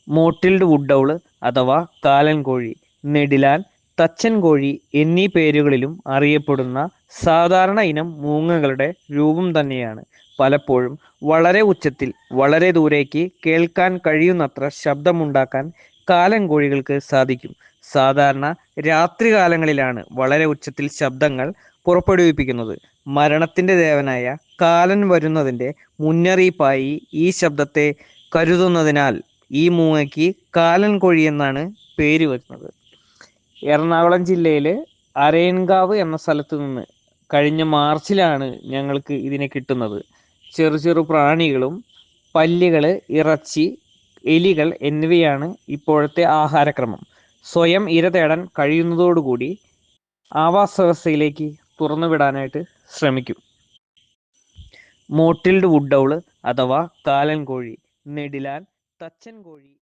Mottled would owl അഥവാ കാലൻ കോഴി, നെടിലാൻ, തച്ചൻ കോഴി എന്നീ പേരുകളിലും അറിയപ്പെടുന്ന സാധാരണ ഇനം മൂങ്ങകളുടെ രൂപം തന്നെയാണ്. പലപ്പോഴും വളരെ ഉച്ചത്തിൽ വളരെ ദൂരേക്ക് കേൾക്കാൻ കഴിയുന്നത്ര ശബ്ദമുണ്ടാക്കാൻ കാലൻ കോഴികൾക്ക് സാധിക്കും. സാധാരണ രാത്രികാലങ്ങളിലാണ് വളരെ ഉച്ചത്തിൽ ശബ്ദങ്ങൾ പുറപ്പെടുവിപ്പിക്കുന്നത്. മരണത്തിന്റെ ദേവനായ കാലൻ വരുന്നതിന്റെ മുന്നറിയിപ്പായി ഈ ശബ്ദത്തെ കരുതുന്നതിനാൽ ഈ മൂങ്ങയ്ക്ക് കാലൻ കോഴി എന്നാണ് പേര് വരുന്നത്. എറണാകുളം ജില്ലയിലെ അരയൻകാവ് എന്ന സ്ഥലത്ത് നിന്ന് കഴിഞ്ഞ മാർച്ചിലാണ് ഞങ്ങൾക്ക് ഇതിനെ കിട്ടുന്നത്. ചെറു ചെറു പ്രാണികളും പല്ലികള്, ഇറച്ചി, എലികൾ എന്നിവയാണ് ഇപ്പോഴത്തെ ആഹാരക്രമം. സ്വയം ഇര തേടാൻ കഴിയുന്നതോടുകൂടി ആവാസ വ്യവസ്ഥയിലേക്ക് തുറന്നുവിടാനായിട്ട് ശ്രമിക്കും. മോട്ടിൽഡ് വുഡ് ഔൾ അഥവാ കാലൻ കോഴി, നെടിലാൻ, തച്ചൻ കോഴി